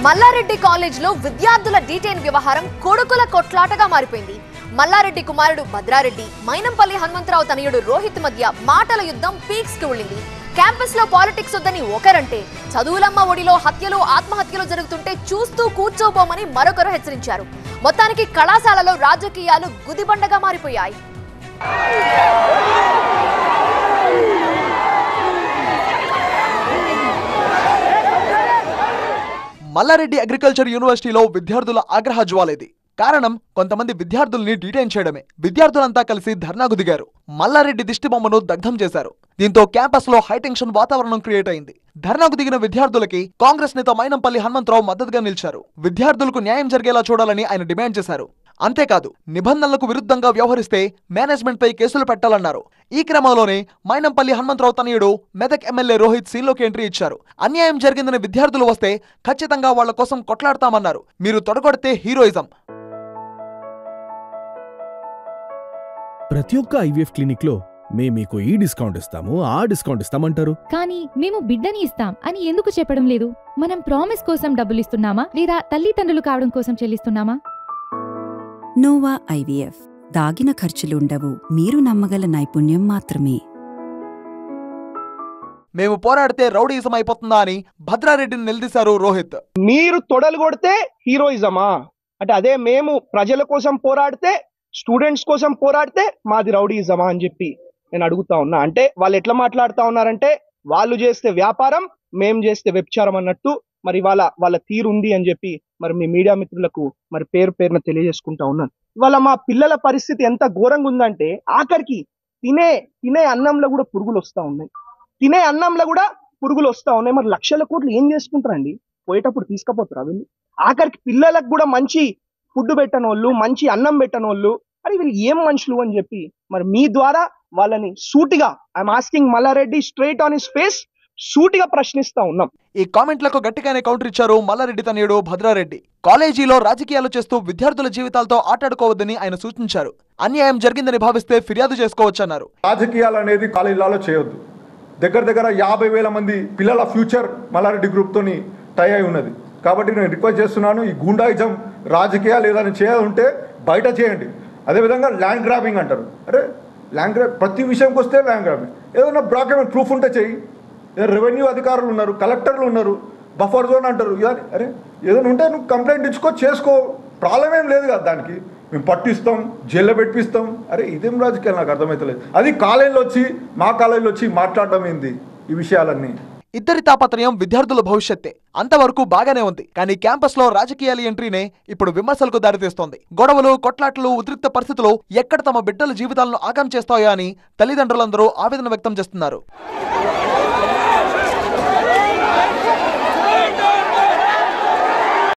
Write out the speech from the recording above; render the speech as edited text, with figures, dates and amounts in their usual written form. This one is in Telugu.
మల్లారెడ్డి కాలేజ్లో విద్యార్థుల డీటెయిన్ వ్యవహారం కొడుకుల కొట్లాటగా మారిపోయింది. మల్లారెడ్డి కుమారుడు భద్రారెడ్డి, మైనంపల్లి హనుమంతరావు తనయుడు రోహిత్ మధ్య మాటల యుద్ధం పీక్స్ కి వెళ్ళింది. క్యాంపస్ లో పాలిటిక్స్ వద్దని ఒకరంటే, చదువులమ్మ ఒడిలో హత్యలు ఆత్మహత్యలు జరుగుతుంటే చూస్తూ కూర్చోబోమని మరొకరు హెచ్చరించారు. మొత్తానికి కళాశాలలో రాజకీయాలు గుదిబండగా మారిపోయాయి. మల్లారెడ్డి అగ్రికల్చర్ యూనివర్సిటీలో విద్యార్థుల ఆగ్రహ జ్వాలేది. కారణం కొంతమంది విద్యార్థుల్ని డిటైన్ చేయడమే. విద్యార్థులంతా కలిసి ధర్నాకు దిగారు. మల్లారెడ్డి దిష్టిబొమ్మను దగ్ధం చేశారు. దీంతో క్యాంపస్ లో హైటెన్షన్ వాతావరణం క్రియేట్ అయింది. ధర్నాకు దిగిన విద్యార్థులకి కాంగ్రెస్ నేత మైనంపల్లి హనుమంతరావు మద్దతుగా నిలిచారు. విద్యార్థులకు న్యాయం జరిగేలా చూడాలని ఆయన డిమాండ్ చేశారు. అంతేకాదు, నిబంధనలకు విరుద్ధంగా వ్యవహరిస్తే మేనేజ్మెంట్ పై కేసులు పెట్టాలన్నారు. ఈ క్రమంలోనే మైనంపల్లి హనుమంతరావు తనయుడు మెదక్ ఎమ్మెల్యే రోహిత్ సీన్లోకి ఎంట్రీ ఇచ్చారు. అన్యాయం జరిగిందని విద్యార్థులు వస్తే ఖచ్చితంగా వాళ్ల కోసం కొట్లాడతామన్నారు. మీరు తొడగొడితే హీరోయిజం. ప్రతి ఒక్క ఐవీఎఫ్ క్లినిక్ లో మేము మీకు ఈ డిస్కౌంట్ ఇస్తాము, ఆ డిస్కౌంట్ ఇస్తామంటారు. కానీ మేము బిడ్డని ఇస్తాం అని ఎందుకు చెప్పడం లేదు? మనం ప్రామిస్ కోసం డబ్బులు ఇస్తున్నామా లేదా తల్లిదండ్రులు కావడం కోసం చెల్లిస్తున్నామా? Nova IVF. దాగిన ఖర్చులుండవు, మీరు నమ్మగల నైపుణ్యం మాత్రమే. మేము పోరాడితే రౌడీయిజం అయిపోతుందా అని భద్రారెడ్డిని నిలదీశారు రోహిత్. మీరు తొడలు కొడితే హీరోయిజమా అంటే, అదే మేము ప్రజల కోసం పోరాడితే, స్టూడెంట్స్ కోసం పోరాడితే మాది రౌడీయిజమా అని చెప్పి నేను అడుగుతా ఉన్నా. అంటే వాళ్ళు ఎట్లా మాట్లాడుతా ఉన్నారంటే, వాళ్ళు చేస్తే వ్యాపారం, మేం చేస్తే వ్యభిచారం అన్నట్టు మరి వాళ్ళ తీరు ఉంది అని చెప్పి మరి మీ మీడియా మిత్రులకు మరి పేరున తెలియజేసుకుంటా ఉన్నాను. ఇవాళ మా పిల్లల పరిస్థితి ఎంత ఘోరంగా ఉందంటే, ఆఖరికి తినే అన్నంలో కూడా పురుగులు వస్తా ఉన్నాయి. మరి లక్షల కోట్లు ఏం చేసుకుంటారండి? పోయేటప్పుడు తీసుకుపోతారు అవన్నీ. ఆఖరికి పిల్లలకు కూడా మంచి ఫుడ్ పెట్టనోళ్ళు, మంచి అన్నం పెట్టనోళ్ళు, మరి వీళ్ళు ఏం మనుషులు అని చెప్పి మరి మీ ద్వారా వాళ్ళని సూటిగా, I'm asking Mallareddy straight on his face, సూటిగా ప్రశ్నిస్తా ఉన్నాం. ఈ కామెంట్లకు గట్టిగానే కౌంటర్ ఇచ్చారు మల్లారెడ్డి తనయుడు భద్రారెడ్డి. కాలేజీలో రాజకీయాలు చేస్తూ విద్యార్థుల జీవితాలతో ఆటాడుకోవద్దని ఆయన సూచించారు. అన్యాయం జరిగిందని భావిస్తే ఫిర్యాదు చేసుకోవచ్చన్నారు. రాజకీయాలు అనేది కాలేజీలలో చేయొద్దు. దగ్గర 50,000 మంది పిల్లల ఫ్యూచర్ మల్లారెడ్డి గ్రూప్తోని టై అయి ఉన్నది. కాబట్టి నేను రిక్వెస్ట్ చేస్తున్నాను, ఈ గూండాయిజం రాజకీయాలు ఏదైనా చేయాలంటే బయట చేయండి. అదేవిధంగా ల్యాండ్ గ్రాబింగ్ అంటారు. అరే ల్యాండ్ గ్రాబ్ ప్రతి విషయంకి వస్తే ల్యాండ్ గ్రాబింగ్, ఏదైనా డాక్యుమెంట్ ప్రూఫ్ ఉంటే చెయ్యి. రెవెన్యూ అధికారులు ఉన్నారు, కలెక్టర్లు ఉన్నారు, బఫర్ జోన్ అంటారు. అరే ఏదైనా ఉంటే నువ్వు కంప్లైంట్ చేసుకో, ప్రాబ్లం ఏం లేదు కదా. దానికి మేము పట్టిస్తాం, జైల్లో పెట్టిస్తాం. అరే ఇదేం రాజకీయాలు నాకు అర్థమవుతలేదు. అది మా కాలేజీలో వచ్చి మాట్లాడడం ఏంది ఈ విషయాలన్నీ? ఇద్దరి తాపత్రయం విద్యార్థుల భవిష్యత్తే. అంతవరకు బాగానే ఉంది. కానీ క్యాంపస్ లో రాజకీయాల ఎంట్రీనే ఇప్పుడు విమర్శలకు దారితీస్తోంది. గొడవలు, కొట్లాట్లు, ఉద్రిక్త పరిస్థితులు ఎక్కడ తమ బిడ్డల జీవితాలను ఆగం చేస్తాయో అని తల్లిదండ్రులందరూ ఆవేదన వ్యక్తం చేస్తున్నారు.